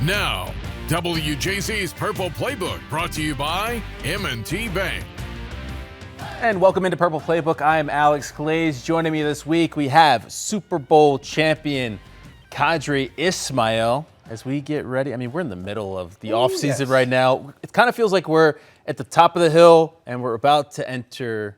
Now, WJC's Purple Playbook brought to you by M&T Bank. And welcome into Purple Playbook. I am Alex Glaze. Joining me this week, we have Super Bowl champion Qadry Ismail as we get ready. I mean, we're in the middle of the offseason right now. It kind of feels like we're at the top of the hill and we're about to enter,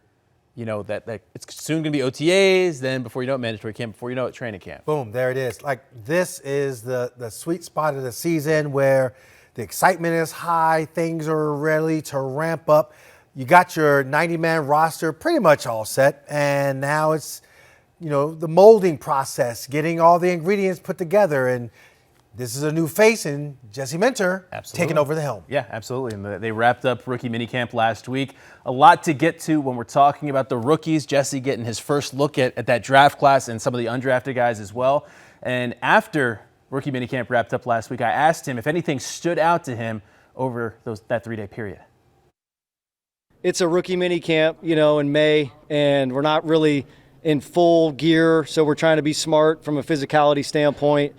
that it's soon going to be OTAs, then before you know it, mandatory camp, before you know it, training camp. Boom, there it is. Like, this is the sweet spot of the season where the excitement is high, things are ready to ramp up. You got your 90-man roster pretty much all set, and now it's, the molding process, getting all the ingredients put together, and this is a new face in Jesse Minter taking over the helm. Yeah, absolutely. And they wrapped up rookie minicamp last week. A lot to get to when we're talking about the rookies. Jesse getting his first look at that draft class and some of the undrafted guys as well. And after rookie minicamp wrapped up last week, I asked him if anything stood out to him over that 3-day period. It's a rookie minicamp, in May, and we're not really in full gear, so we're trying to be smart from a physicality standpoint.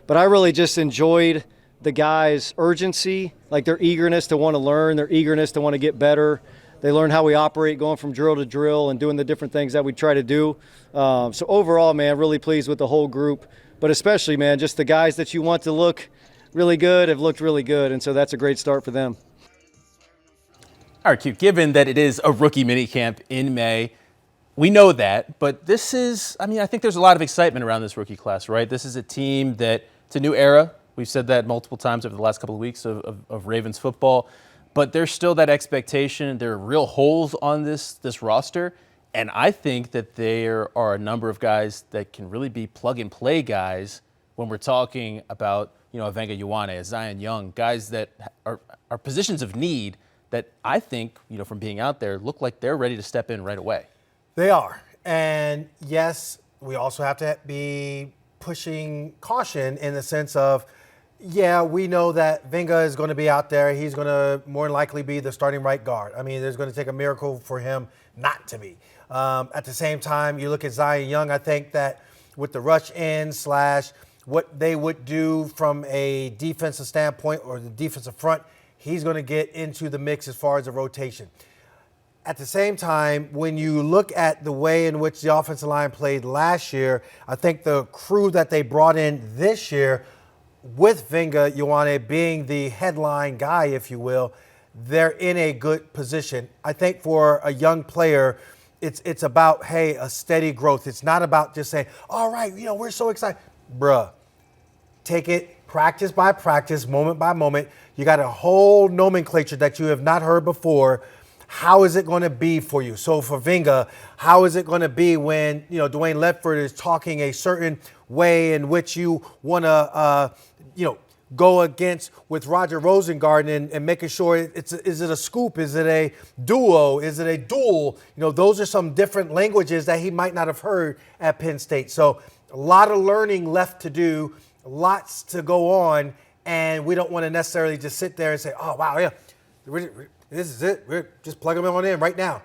But I really just enjoyed the guys' urgency, like their eagerness to want to learn, their eagerness to want to get better. They learn how we operate going from drill to drill and doing the different things that we try to do. So overall, man, really pleased with the whole group. But especially, man, just the guys that you want to look really good have looked really good. And so that's a great start for them. All right, Q, given that it is a rookie minicamp in May, we know that, but this is, I think there's a lot of excitement around this rookie class, right? This is a team that, it's a new era. We've said that multiple times over the last couple of weeks of Ravens football, but there's still that expectation. There are real holes on this roster, and I think that there are a number of guys that can really be plug-and-play guys when we're talking about, Avenga Ioane, Zion Young, guys that are positions of need that I think, from being out there, look like they're ready to step in right away. They are. And yes, we also have to be pushing caution in the sense of, we know that Venga is going to be out there. He's going to more than likely be the starting right guard. There's going to take a miracle for him not to be. At the same time, you look at Zion Young, I think that with the rush in / what they would do from a defensive standpoint or the defensive front, he's going to get into the mix as far as the rotation. At the same time, when you look at the way in which the offensive line played last year, I think the crew that they brought in this year, with Venga Ioane being the headline guy, if you will, they're in a good position. I think for a young player, it's about, a steady growth. It's not about just saying, all right, we're so excited. Bruh, take it practice by practice, moment by moment. You got a whole nomenclature that you have not heard before. How is it going to be for you? So for Venga, how is it going to be when, Dwayne Ledford is talking a certain way in which you want to, go against with Roger Rosengarten and making sure is it a scoop? Is it a duo? Is it a duel? Those are some different languages that he might not have heard at Penn State. So a lot of learning left to do, lots to go on, and we don't want to necessarily just sit there and say, oh, wow, yeah, this is it. We're just plugging them on in right now.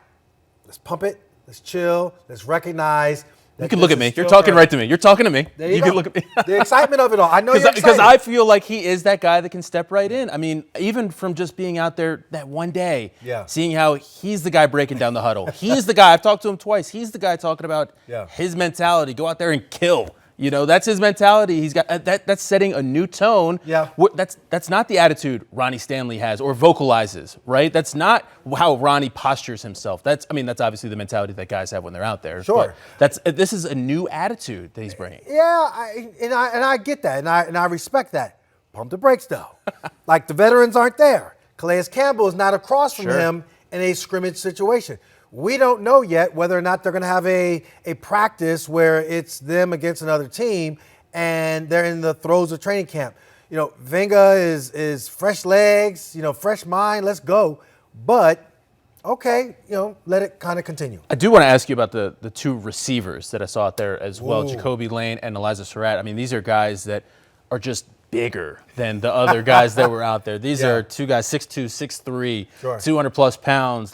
Let's pump it. Let's chill. Let's recognize. You can look at me. You're talking right to me. You're talking to me. There you go. Can look at me. The excitement of it all. I know you're excited. Because I feel like he is that guy that can step right in. Even from just being out there that one day, seeing how he's the guy breaking down the huddle. He's the guy. I've talked to him twice. He's the guy talking about his mentality. Go out there and kill. That's his mentality. He's got that's setting a new tone. Yeah. That's not the attitude Ronnie Stanley has or vocalizes, right? That's not how Ronnie postures himself. That's obviously the mentality that guys have when they're out there. Sure. But this is a new attitude that he's bringing. Yeah, I get that, and I respect that. Pump the brakes though. Like, the veterans aren't there. Calais Campbell is not across from him in a scrimmage situation. We don't know yet whether or not they're going to have a practice where it's them against another team and they're in the throes of training camp. Venga is fresh legs, fresh mind, let's go. But, okay, let it kind of continue. I do want to ask you about the two receivers that I saw out there as well, Jacoby Lane and Elijah Surratt. These are guys that are just bigger than the other guys that were out there. These are two guys, 6'2", 6'3", 200-plus pounds,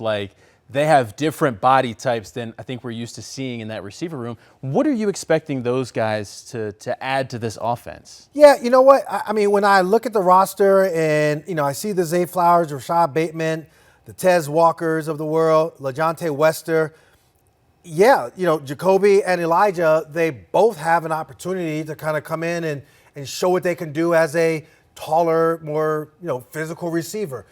they have different body types than I think we're used to seeing in that receiver room. What are you expecting those guys to add to this offense? Yeah, you know what? I mean, when I look at the roster and, I see the Zay Flowers, Rashad Bateman, the Tez Walkers of the world, LaJohntay Wester, yeah, Jacoby and Elijah, they both have an opportunity to kind of come in and show what they can do as a taller, more, physical receiver.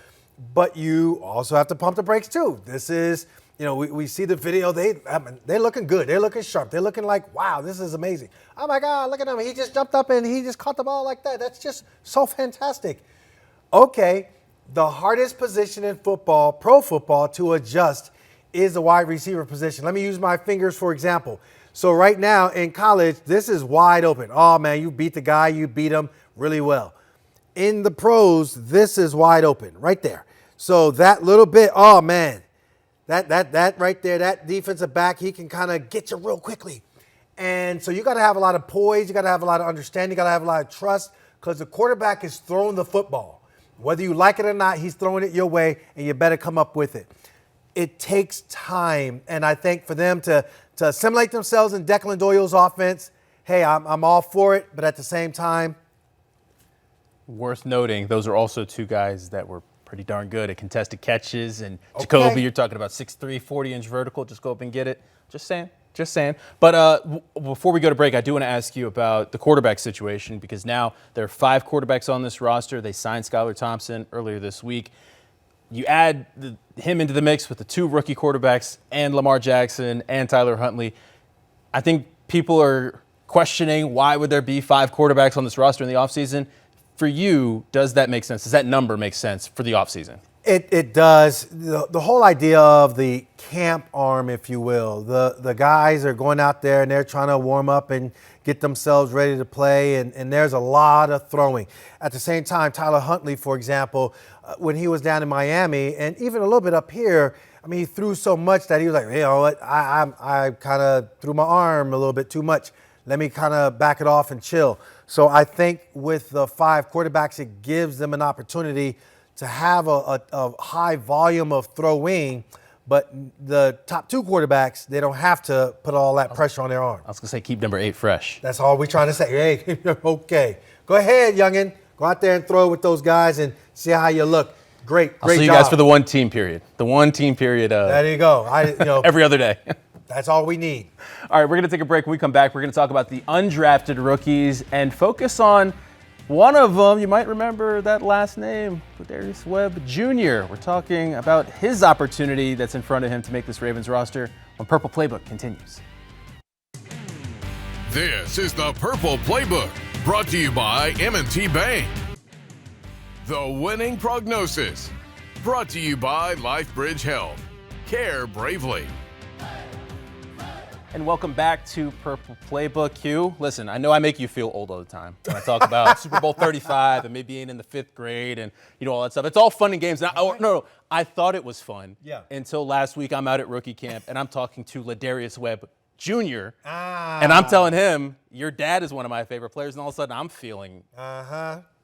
But you also have to pump the brakes too. This is, we see the video. They're looking good. They're looking sharp. They're looking like, wow, this is amazing. Oh my God, look at him. He just jumped up and he just caught the ball like that. That's just so fantastic. Okay, the hardest position in football, pro football, to adjust is the wide receiver position. Let me use my fingers for example. So right now in college, this is wide open. Oh man, you beat the guy, you beat him really well. In the pros, this is wide open right there. So that little bit, oh man, that right there, that defensive back, he can kind of get you real quickly. And so you got to have a lot of poise, you got to have a lot of understanding, you got to have a lot of trust, because the quarterback is throwing the football. Whether you like it or not, he's throwing it your way, and you better come up with it. It takes time, and I think for them to assimilate themselves in Declan Doyle's offense, hey, I'm all for it, but at the same time. Worth noting, those are also two guys that were pretty darn good at contested catches, and Jacoby, you're talking about 6'3", 40-inch vertical, just go up and get it. Just saying. But before we go to break, I do want to ask you about the quarterback situation, because now there are 5 quarterbacks on this roster. They signed Skylar Thompson earlier this week. You add him into the mix with the 2 rookie quarterbacks and Lamar Jackson and Tyler Huntley. I think people are questioning, why would there be 5 quarterbacks on this roster in the offseason? For you, does that make sense? Does that number make sense for the offseason? It does. The whole idea of the camp arm, if you will, the guys are going out there and they're trying to warm up and get themselves ready to play, and there's a lot of throwing. At the same time, Tyler Huntley, for example, when he was down in Miami and even a little bit up here, I mean, he threw so much that he was like, you know what, I kind of threw my arm a little bit too much. Let me kind of back it off and chill. So I think with the 5 quarterbacks, it gives them an opportunity to have a high volume of throwing, but the top 2 quarterbacks, they don't have to put all that pressure on their arm. I was going to say, keep number 8 fresh. That's all we're trying to say. Hey, okay. Go ahead, youngin'. Go out there and throw with those guys and see how you look. Great I'll see job. you guys for the one team period. The one team period. There you go. Every other day. That's all we need. All right, we're going to take a break. When we come back, we're going to talk about the undrafted rookies and focus on one of them. You might remember that last name, Lardarius Webb Jr. We're talking about his opportunity that's in front of him to make this Ravens roster when Purple Playbook continues. This is the Purple Playbook, brought to you by M&T Bank. The winning prognosis, brought to you by LifeBridge Health. Care bravely. And welcome back to Purple Playbook. Q, listen, I know I make you feel old all the time when I talk about Super Bowl 35 and maybe being in the 5th grade and all that stuff. It's all fun and games. No, I thought it was fun until last week. I'm out at rookie camp and I'm talking to Lardarius Webb Jr. And I'm telling him, your dad is one of my favorite players, and all of a sudden I'm feeling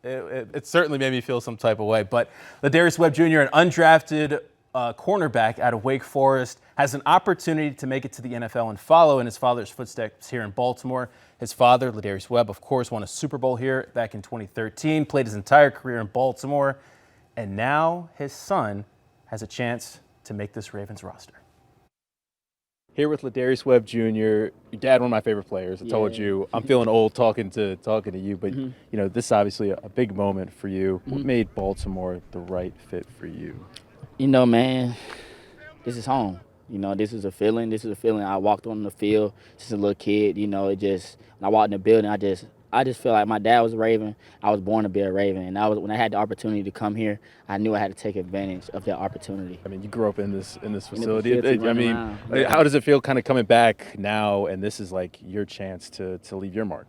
it certainly made me feel some type of way. But Lardarius Webb Jr., an undrafted cornerback out of Wake Forest, has an opportunity to make it to the NFL and follow in his father's footsteps here in Baltimore. His father, Lardarius Webb, of course, won a Super Bowl here back in 2013, played his entire career in Baltimore, and now his son has a chance to make this Ravens roster. Here with Lardarius Webb Jr., your dad, one of my favorite players. I told you, I'm feeling old talking to you, but this is obviously a big moment for you. What made Baltimore the right fit for you? Man, this is home. This is a feeling. This is a feeling. I walked on the field since a little kid. When I walked in the building, I just feel like my dad was a Raven. I was born to be a Raven, and when I had the opportunity to come here, I knew I had to take advantage of that opportunity. I mean, you grew up in this facility. How does it feel kind of coming back now, and this is like your chance to leave your mark?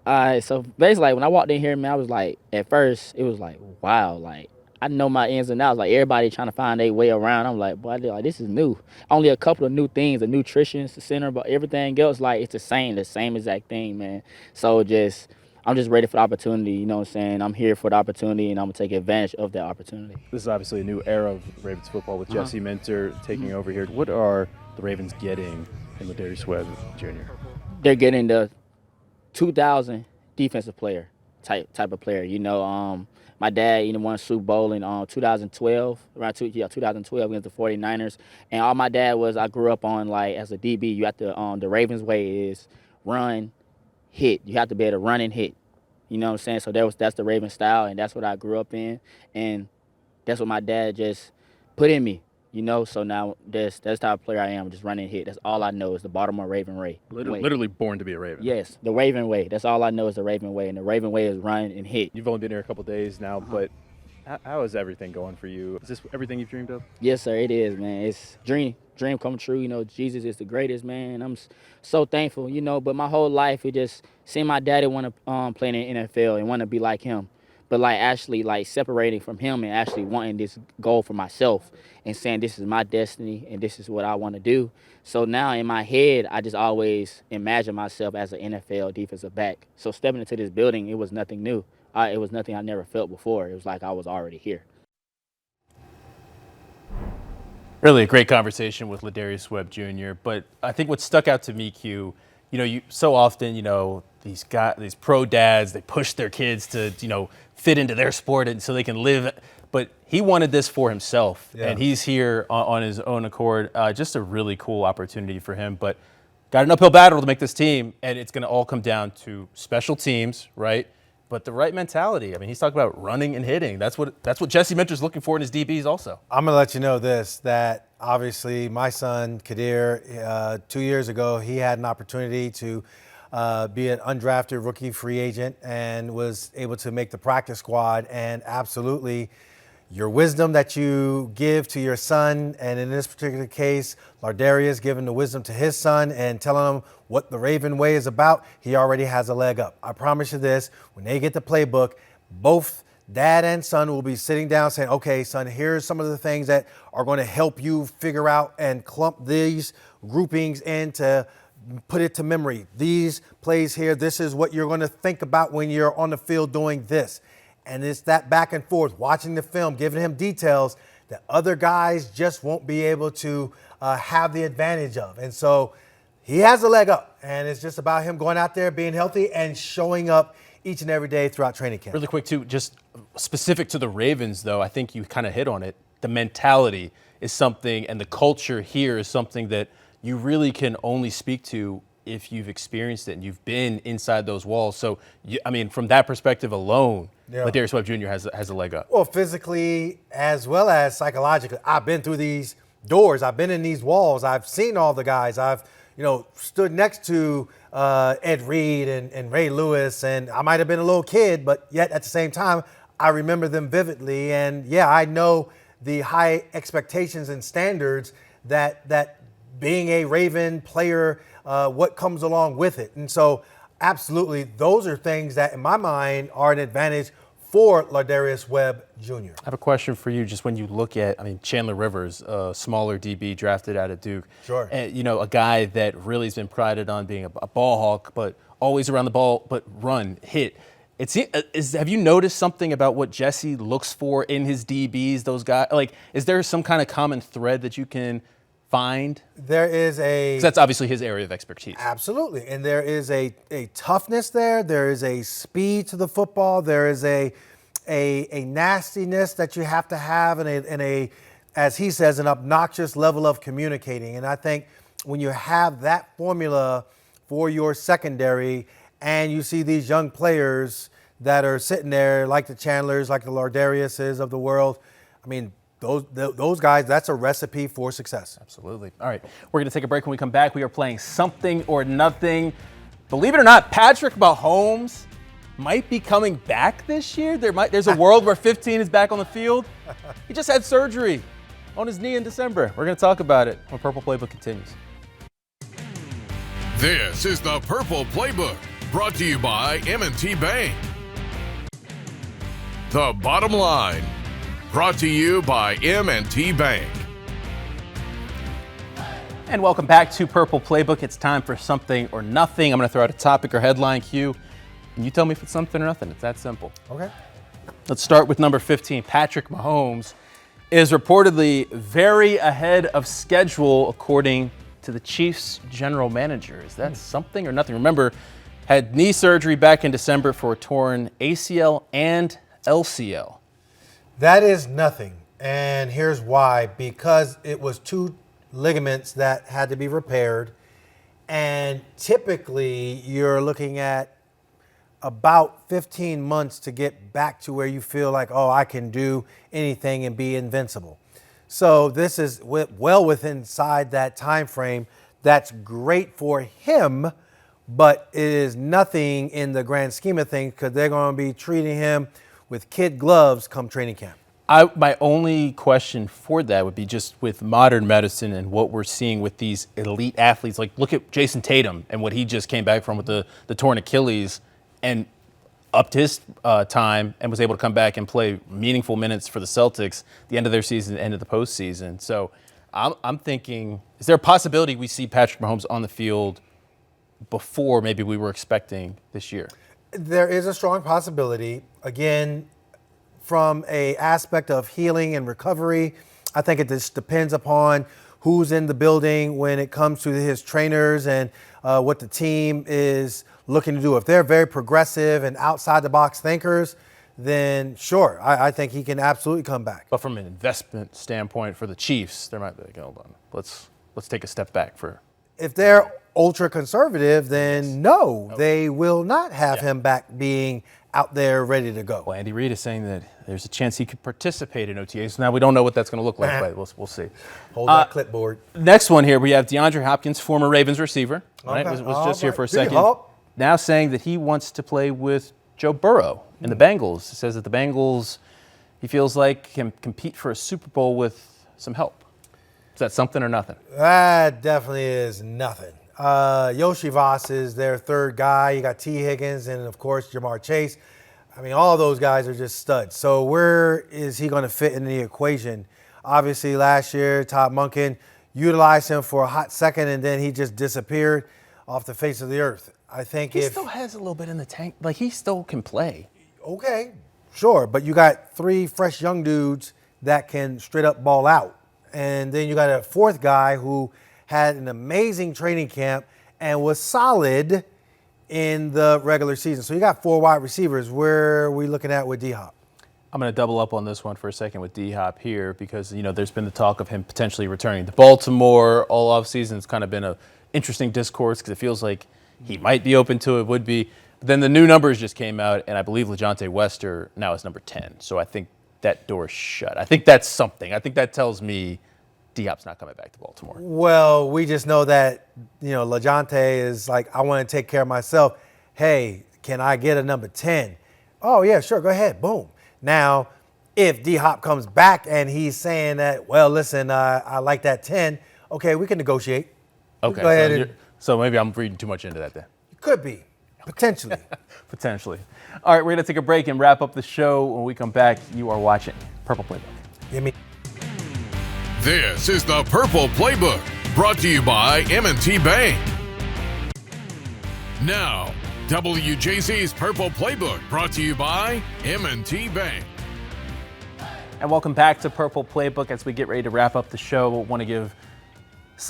All right, so basically, when I walked in here, man, I was like, at first, it was like, wow, like, I know my ins and outs. Like, everybody trying to find their way around. I'm like, boy, this is new. Only a couple of new things, the nutrition, the center, but everything else, like, it's the same exact thing, man. So just I'm just ready for the opportunity. You know what I'm saying? I'm here for the opportunity, and I'm gonna take advantage of that opportunity. This is obviously a new era of Ravens football with Jesse Minter taking over here. What are the Ravens getting in Lardarius Webb Jr.? They're getting the 2000 defensive player type of player. You know, my dad, won a Super Bowl in 2012, around 2012 against the 49ers. And all my dad was, I grew up on, like, as a DB, you have to, the Ravens way is run, hit. You have to be able to run and hit. You know what I'm saying? So that's the Ravens style, and that's what I grew up in. And that's what my dad just put in me. So now that's the type of player I am, just run and hit. That's all I know is the Baltimore Raven way. Literally born to be a Raven. Yes, the Raven way. That's all I know is the Raven way, and the Raven way is run and hit. You've only been here a couple days now, but how is everything going for you? Is this everything you've dreamed of? Yes, sir, it is, man. It's dream come true. Jesus is the greatest, man. I'm so thankful, but my whole life, it just seeing my daddy want to play in the NFL and want to be like him. But actually separating from him and actually wanting this goal for myself and saying this is my destiny and this is what I want to do. So now in my head, I just always imagine myself as an NFL defensive back. So stepping into this building, it was nothing new. It was nothing I never felt before. It was like I was already here. Really a great conversation with Lardarius Webb Jr. But I think what stuck out to me, Q, you so often, these pro dads, they push their kids to, fit into their sport and so they can live. But he wanted this for himself, and he's here on his own accord. Just a really cool opportunity for him. But got an uphill battle to make this team, and it's going to all come down to special teams, right? But the right mentality. I mean, he's talking about running and hitting. That's what Jesse Minter's looking for in his DBs also. I'm going to let you know this, that obviously my son, Qadry, 2 years ago, he had an opportunity to be an undrafted rookie free agent and was able to make the practice squad. And absolutely, your wisdom that you give to your son, and in this particular case, Lardarius giving the wisdom to his son and telling him what the Raven way is about, he already has a leg up. I promise you this, when they get the playbook, both dad and son will be sitting down saying, okay, son, here's some of the things that are going to help you figure out and clump these groupings into put it to memory. These plays here, this is what you're going to think about when you're on the field doing this. And it's that back and forth, watching the film, giving him details that other guys just won't be able to have the advantage of. And so he has a leg up, and it's just about him going out there, being healthy, and showing up each and every day throughout training camp. Really quick, too, just specific to the Ravens, though, I think you kind of hit on it. The mentality is something, and the culture here is something that you really can only speak to if you've experienced it and you've been inside those walls. So, from that perspective alone, Lardarius Webb Jr. has a leg up. Well, physically as well as psychologically. I've been through these doors. I've been in these walls. I've seen all the guys. I've, stood next to Ed Reed and Ray Lewis, and I might have been a little kid, but yet at the same time, I remember them vividly. And yeah, I know the high expectations and standards that being a Raven player, what comes along with it. And so absolutely, those are things that in my mind are an advantage for Lardarius Webb Jr. I have a question for you. Just when you look at, Chandler Rivers, a smaller DB drafted out of Duke. Sure. And, a guy that really has been prided on being a ball hawk, but always around the ball, but run, hit. Have you noticed something about what Jesse looks for in his DBs, those guys? Is there some kind of common thread that you can find? There is a... 'Cause that's obviously his area of expertise. Absolutely. And there is a toughness there. There is a speed to the football. There is a nastiness that you have to have and a, as he says, an obnoxious level of communicating. And I think when you have that formula for your secondary and you see these young players that are sitting there like the Chandlers, like the Lardariuses of the world, those guys, that's a recipe for success. Absolutely. All right, we're going to take a break. When we come back, we are playing Something or Nothing. Believe it or not, Patrick Mahomes might be coming back this year. There's a world where 15 is back on the field. He just had surgery on his knee in December. We're going to talk about it when Purple Playbook continues. This is the Purple Playbook, brought to you by M&T Bank. The Bottom Line, brought to you by M&T Bank. And welcome back to Purple Playbook. It's time for Something or Nothing. I'm going to throw out a topic or headline, Q. And you tell me if it's something or nothing. It's that simple. Okay. Let's start with number 15. Patrick Mahomes is reportedly very ahead of schedule, according to the Chiefs' general manager. Is that something or nothing? Remember, had knee surgery back in December for a torn ACL and LCL. That is nothing. And here's why. Because it was 2 ligaments that had to be repaired. And typically, you're looking at about 15 months to get back to where you feel like, oh, I can do anything and be invincible. So this is well within inside that time frame. That's great for him, but it is nothing in the grand scheme of things because they're going to be treating him with kid gloves come training camp. My only question for that would be just with modern medicine and what we're seeing with these elite athletes. Like, look at Jason Tatum and what he just came back from with the torn Achilles and upped his time and was able to come back and play meaningful minutes for the Celtics at the end of their season, end of the postseason. So I'm thinking, is there a possibility we see Patrick Mahomes on the field before maybe we were expecting this year? There is a strong possibility. Again, from a aspect of healing and recovery, I think it just depends upon who's in the building when it comes to his trainers and what the team is looking to do. If they're very progressive and outside the box thinkers, then sure, I think he can absolutely come back. But from an investment standpoint for the Chiefs, there might be like, hold on, let's take a step back for. If they're ultra conservative, then no, they will not have him back being out there ready to go. Well, Andy Reid is saying that there's a chance he could participate in OTAs. Now, we don't know what that's going to look like, but we'll see. Hold that clipboard. Next one here, we have DeAndre Hopkins, former Ravens receiver. Right? Okay. Was just here for a D-Hop. second. Now saying that he wants to play with Joe Burrow and the Bengals. He says that the Bengals, he feels like, can compete for a Super Bowl with some help. Is that something or nothing? That definitely is nothing. Yoshi Voss is their third guy. You got T. Higgins and, of course, Jamar Chase. I mean, all those guys are just studs. So where is he going to fit in the equation? Obviously, last year, Todd Monken utilized him for a hot second, and then he just disappeared off the face of the earth. I think he still has a little bit in the tank. Like, he still can play. Okay, sure. But you got 3 fresh young dudes that can straight up ball out. And then you got a 4th guy who had an amazing training camp and was solid in the regular season. So you got 4 wide receivers. Where are we looking at with D-Hop? I'm going to double up on this one for a second with D-Hop here because, there's been the talk of him potentially returning to Baltimore all offseason. It's kind of been an interesting discourse because it feels like he might be open to it, would be. But then the new numbers just came out, and I believe LeJohntay Wester now is number 10. So I think that door's shut. I think that's something. I think that tells me D-Hop's not coming back to Baltimore. Well, we just know that, LeJohntay is like, I want to take care of myself. Hey, can I get a number 10? Oh, yeah, sure, go ahead. Boom. Now, if D-Hop comes back and he's saying that, well, listen, I like that 10, okay, we can negotiate. Okay, go ahead so maybe I'm reading too much into that then. Could be, potentially. Potentially. All right, we're going to take a break and wrap up the show. When we come back, you are watching Purple Playbook. Give me. This is the Purple Playbook, brought to you by M&T Bank. Now, WJZ's Purple Playbook, brought to you by M&T Bank. And welcome back to Purple Playbook. As we get ready to wrap up the show, we want to give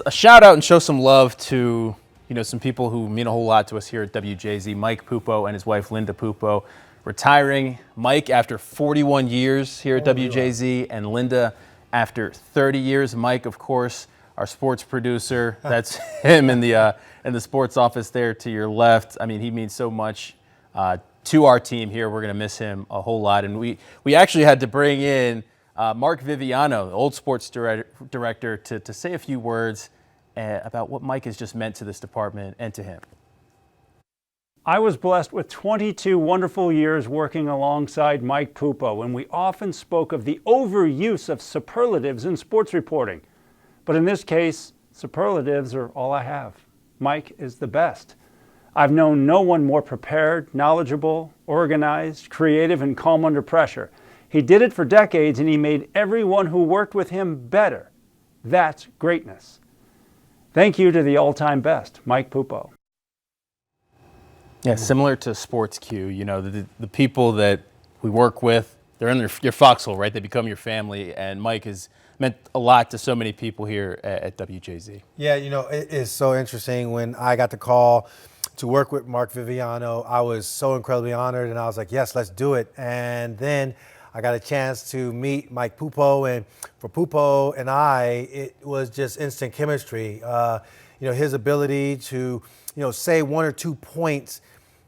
a shout out and show some love to some people who mean a whole lot to us here at WJZ. Mike Pupo and his wife Linda Pupo retiring. Mike after 41 years here at WJZ, and Linda after 30 years. Mike, of course, our sports producer. That's him in the sports office there to your left. I mean, he means so much to our team here. We're going to miss him a whole lot. And we actually had to bring in Mark Viviano, the old sports director, to say a few words about what Mike has just meant to this department and to him. I was blessed with 22 wonderful years working alongside Mike Pupo, and we often spoke of the overuse of superlatives in sports reporting. But in this case, superlatives are all I have. Mike is the best. I've known no one more prepared, knowledgeable, organized, creative, and calm under pressure. He did it for decades, and he made everyone who worked with him better. That's greatness. Thank you to the all-time best, Mike Pupo. Yeah, similar to Sports Q, you know, the people that we work with, they're in your foxhole, right? They become your family, and Mike has meant a lot to so many people here at WJZ. Yeah, you know, it is so interesting. When I got the call to work with Mark Viviano, I was so incredibly honored, and I was like, yes, let's do it. And then I got a chance to meet Mike Pupo, and for Pupo and I, it was just instant chemistry. You know, his ability to, you know, say one or 2 points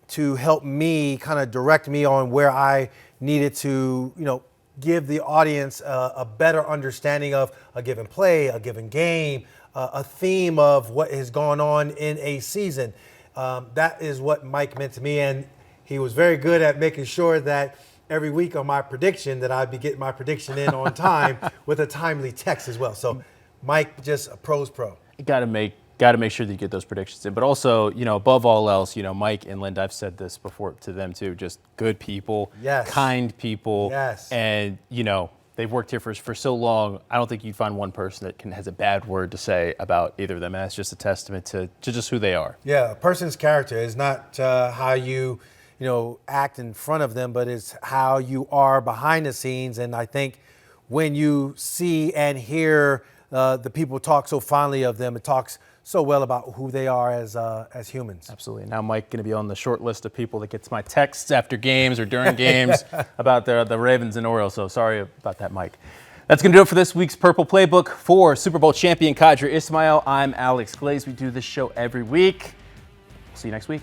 to help me kind of direct me on where I needed to, you know, give the audience a better understanding of a given play, a given game, a theme of what has gone on in a season. That is what Mike meant to me, and he was very good at making sure that every week on my prediction that I'd be getting my prediction in on time with a timely text as well. So Mike, just a pro's pro. You got to make sure that you get those predictions in. But also, you know, above all else, you know, Mike and Linda, I've said this before to them too, just good people, Yes. kind people. Yes. And, you know, they've worked here for so long. I don't think you'd find one person that has a bad word to say about either of them. And that's just a testament to just who they are. Yeah, a person's character is not how you know, act in front of them, but it's how you are behind the scenes. And I think when you see and hear the people talk so fondly of them, it talks so well about who they are as humans. Absolutely. Now Mike going to be on the short list of people that gets my texts after games or during games about the Ravens and Orioles. So sorry about that, Mike. That's going to do it for this week's Purple Playbook. For Super Bowl champion Qadry Ismail, I'm Alex Glaze. We do this show every week. See you next week.